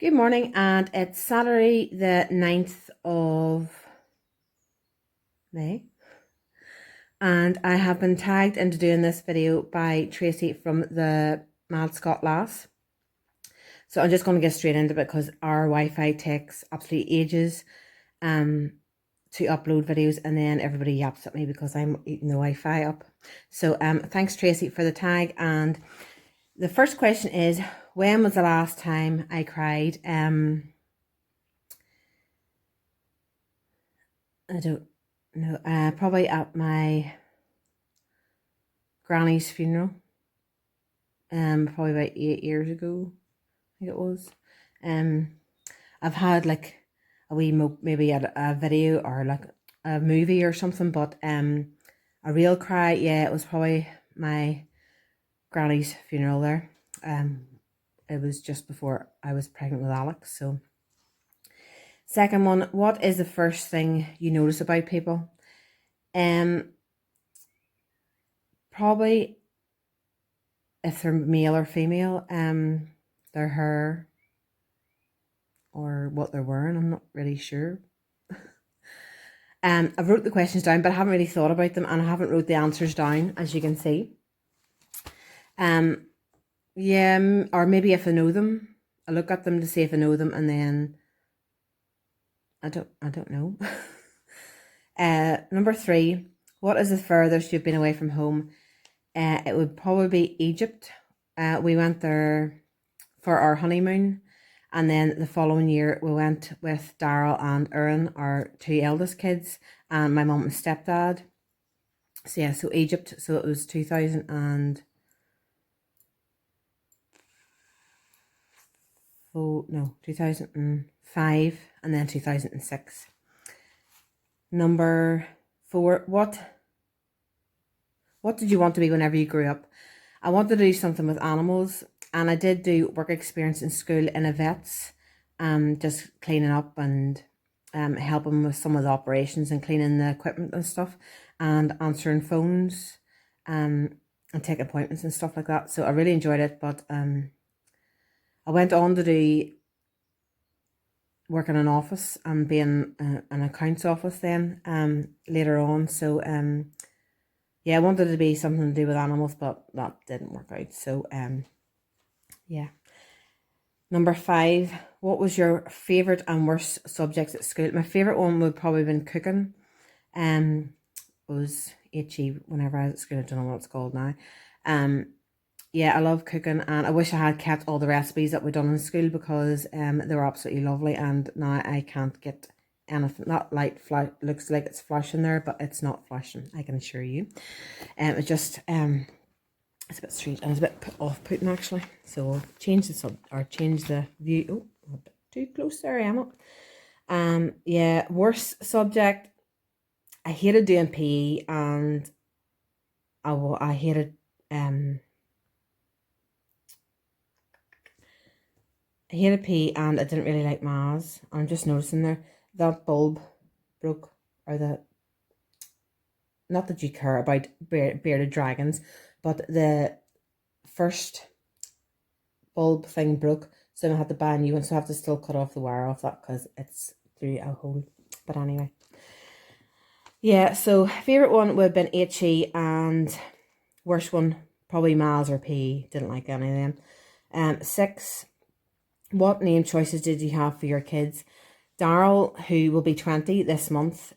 Good morning, and it's Saturday the 9th of May, and I have been tagged into doing this video by Tracy from the Mad Scott Lass. So I'm just going to get straight into it because our Wi-Fi takes absolutely ages to upload videos, and then everybody yaps at me because I'm eating the Wi-Fi up. So thanks Tracy for the tag. And the first question is, when was the last time I cried? I don't know, probably at my granny's funeral, probably about 8 years ago, I think it was. I've had like a wee maybe a video or like a movie or something, but a real cry, yeah, it was probably my granny's funeral there. It was just before I was pregnant with Alex. So second one, what is the first thing you notice about people? Probably if they're male or female, their hair or what they're wearing. I'm not really sure. I've wrote the questions down, but I haven't really thought about them, and I haven't wrote the answers down, as you can see. Yeah, or maybe if I know them, I look at them to see if I know them, and then I don't know. Number 3, what is the furthest you've been away from home? It would probably be Egypt. We went there for our honeymoon, and then the following year we went with Daryl and Erin, our 2 eldest kids, and my mum and stepdad. So yeah, so Egypt. So it was 2005 and then 2006. Number 4, what did you want to be whenever you grew up? I wanted to do something with animals, and I did do work experience in school in a vet's, just cleaning up and helping with some of the operations and cleaning the equipment and stuff, and answering phones, and taking appointments and stuff like that. So I really enjoyed it, but I went on to do work in an office and being an accounts office then later on. So yeah, I wanted it to be something to do with animals, but that didn't work out. So yeah. Number 5, what was your favourite and worst subjects at school? My favourite one would probably have been cooking. Was HE whenever I was at school. I don't know what it's called now. Yeah, I love cooking, and I wish I had kept all the recipes that we done in school because they were absolutely lovely, and now I can't get anything. That light looks like it's flashing there, but it's not flashing, I can assure you. It just it's a bit strange and it's a bit off-putting actually. So we'll change change the view. Oh, a bit too close there, Emma. Yeah, worst subject. I hated doing PE, and I hated I hated PE, and I didn't really like maths. I'm just noticing there that bulb broke, or the, not that you care about bearded dragons, but the first bulb thing broke, so I had to buy a new one. So I have to still cut off the wire off that because it's through a hole. But anyway, yeah. So favorite one would have been HE, and worst one probably maths or PE. Didn't like any of them. 6, what name choices did you have for your kids? Daryl, who will be 20 this month,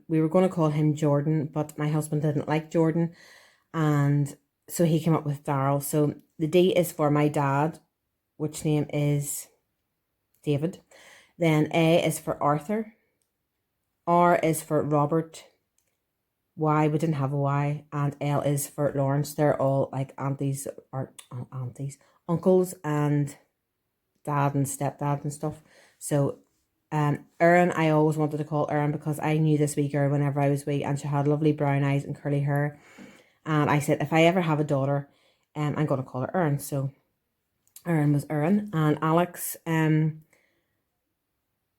we were going to call him Jordan, but my husband didn't like Jordan, and so he came up with Daryl. So the D is for my dad, which name is David. Then A is for Arthur. R is for Robert. Y, we didn't have a Y. And L is for Lawrence. They're all like aunties, or uncles and dad and stepdad and stuff. So Erin, I always wanted to call Erin because I knew this wee girl whenever I was wee, and she had lovely brown eyes and curly hair. And I said, if I ever have a daughter, I'm going to call her Erin. So Erin was Erin. And Alex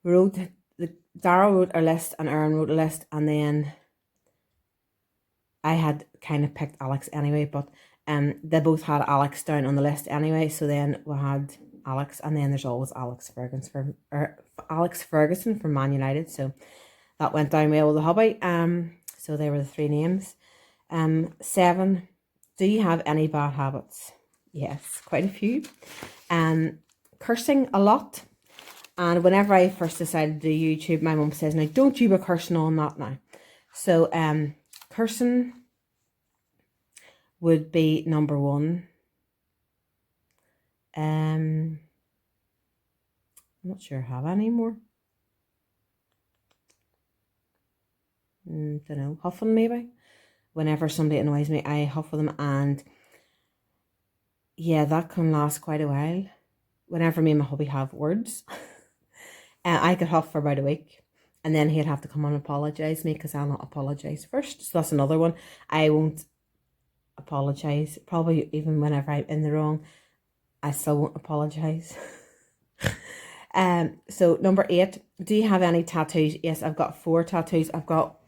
wrote, Daryl wrote a list and Erin wrote a list, and then I had kind of picked Alex anyway, but they both had Alex down on the list anyway. So then we had Alex, and then there's always Alex Ferguson from Man United. So that went down well with the hubby. So they were the three names. 7. Do you have any bad habits? Yes, quite a few. Cursing a lot. And whenever I first decided to do YouTube, my mum says, now don't you be cursing on that now. So cursing would be number 1. I'm not sure I have any more. Don't know, huffing maybe. Whenever somebody annoys me, I huff with them, and yeah, that can last quite a while. Whenever me and my hubby have words, I could huff for about a week, and then he'd have to come and apologise to me because I'll not apologise first. So that's another one. I won't apologise. Probably even whenever I'm in the wrong, I still won't apologise. So number 8, do you have any tattoos? Yes, I've got 4 tattoos. I've got,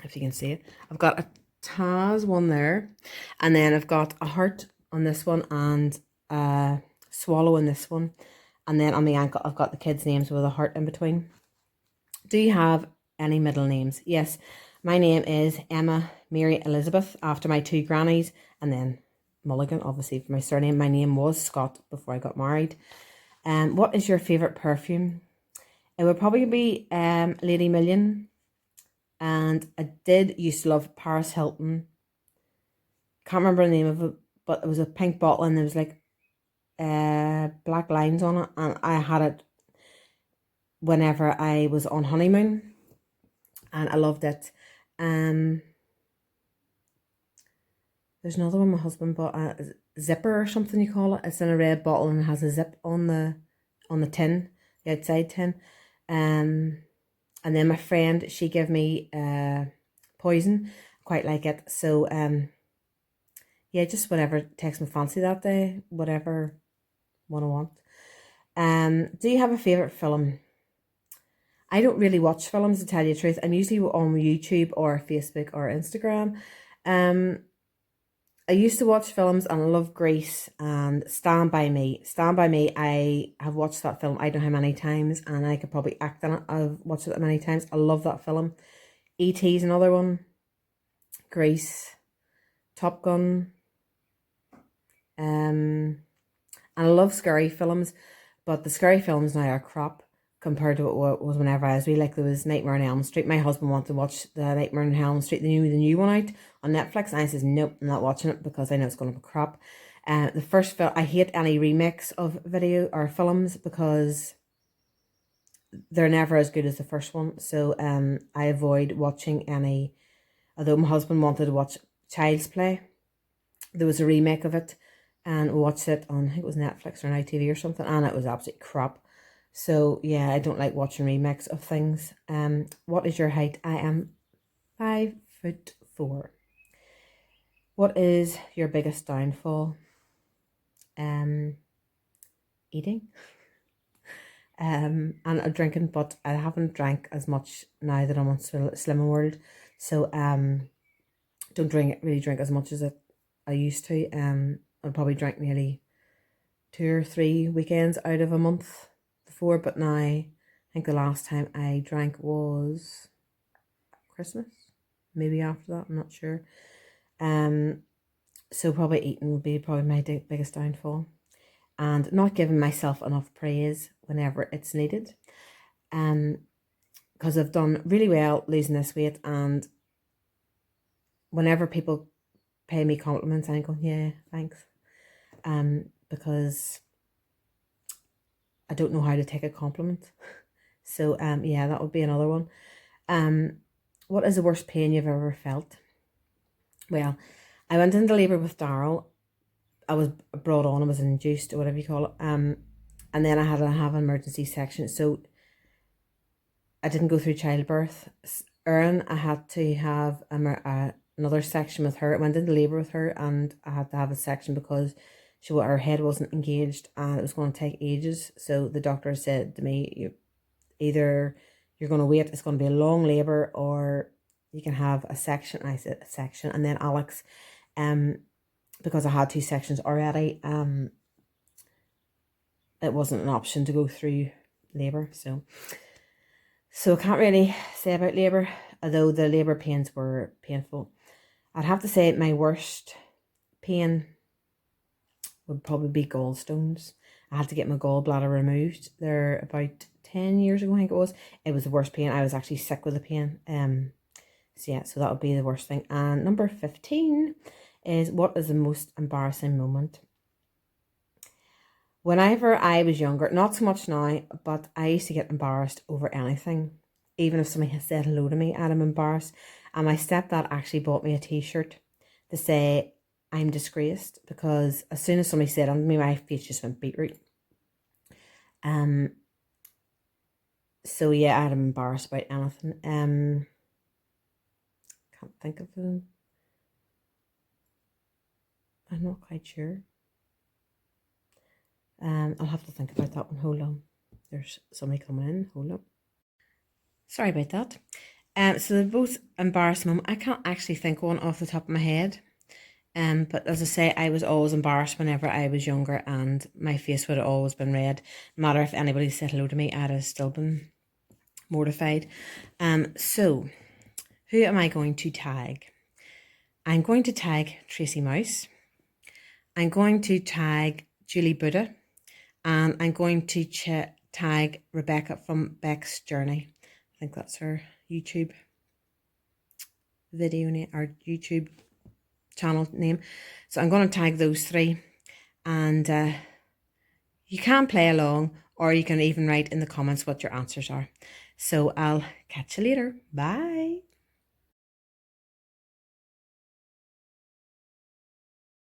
if you can see it, I've got a Taz one there, and then I've got a heart on this one and a swallow in this one, and then on the ankle I've got the kids' names with a heart in between. Do you have any middle names? Yes, my name is Emma Mary Elizabeth, after my 2 grannies, and then Mulligan, obviously, for my surname. My name was Scott before I got married. What is your favourite perfume? It would probably be Lady Million. And I did used to love Paris Hilton. Can't remember the name of it, but it was a pink bottle and there was like black lines on it. And I had it whenever I was on honeymoon. And I loved it. There's another one my husband bought, a zipper or something you call it. It's in a red bottle and it has a zip on the tin, the outside tin. And then my friend, she gave me Poison. Quite like it. So yeah, just whatever takes my fancy that day, whatever one I want. Do you have a favourite film? I don't really watch films, to tell you the truth. I'm usually on YouTube or Facebook or Instagram. I used to watch films and I love Grease and Stand By Me. Stand By Me, I have watched that film I don't know how many times, and I could probably act in it. I've watched it many times. I love that film. E.T.'s another one. Grease. Top Gun. And I love scary films, but the scary films now are crap compared to what it was whenever I was wee. Like there was Nightmare on Elm Street. My husband wanted to watch the Nightmare on Elm Street, the new one out on Netflix, and I says nope, I'm not watching it because I know it's going to be crap. The first film, I hate any remakes of video or films because they're never as good as the first one. So I avoid watching any. Although my husband wanted to watch Child's Play, there was a remake of it, and we watched it on, I think it was Netflix or an ITV or something, and it was absolutely crap. So yeah, I don't like watching remakes of things. What is your height? I am 5'4". What is your biggest downfall? Eating. And drinking, but I haven't drank as much now that I'm on Slimming World. So don't really drink as much as I used to. I'd probably drink nearly 2 or 3 weekends out of a month before, but now I think the last time I drank was Christmas, maybe after that, I'm not sure. So probably eating would be probably my biggest downfall, and not giving myself enough praise whenever it's needed. Because I've done really well losing this weight, and whenever people pay me compliments, I go, yeah, thanks. Because I don't know how to take a compliment. So yeah, that would be another one. What is the worst pain you've ever felt? Well, I went into labour with Daryl. I was brought on, I was induced or whatever you call it. And then I had to have an emergency section. So I didn't go through childbirth. Erin, I had to have another section with her. I went into labour with her and I had to have a section because her head wasn't engaged and it was going to take ages. So the doctor said to me, either you're going to wait, it's going to be a long labour, or you can have a section. And I said a section. And then Alex, because I had 2 sections already, it wasn't an option to go through labour. So I can't really say about labour, although the labour pains were painful. I'd have to say my worst pain would probably be gallstones. I had to get my gallbladder removed there about 10 years ago, I think it was. It was the worst pain. I was actually sick with the pain. So yeah, so that would be the worst thing. And number 15 is, what is the most embarrassing moment? Whenever I was younger, not so much now, but I used to get embarrassed over anything. Even if somebody had said hello to me, I'm embarrassed. And my stepdad actually bought me a t-shirt to say, I'm disgraced, because as soon as somebody said on me, my face just went beetroot. So yeah, I'm embarrassed about anything. Can't think of them. I'm not quite sure. I'll have to think about that one. Hold on. There's somebody coming in. Hold up. Sorry about that. So they're both embarrassing moments. I can't actually think one off the top of my head. But as I say, I was always embarrassed whenever I was younger, and my face would have always been red. No matter if anybody said hello to me, I'd have still been mortified. So who am I going to tag? I'm going to tag Tracy Mouse. I'm going to tag Julie Buddha, and I'm going to tag Rebecca from Beck's Journey. I think that's her YouTube video name, or YouTube channel name. So I'm going to tag those three, and you can play along, or you can even write in the comments what your answers are. So I'll catch you later. Bye.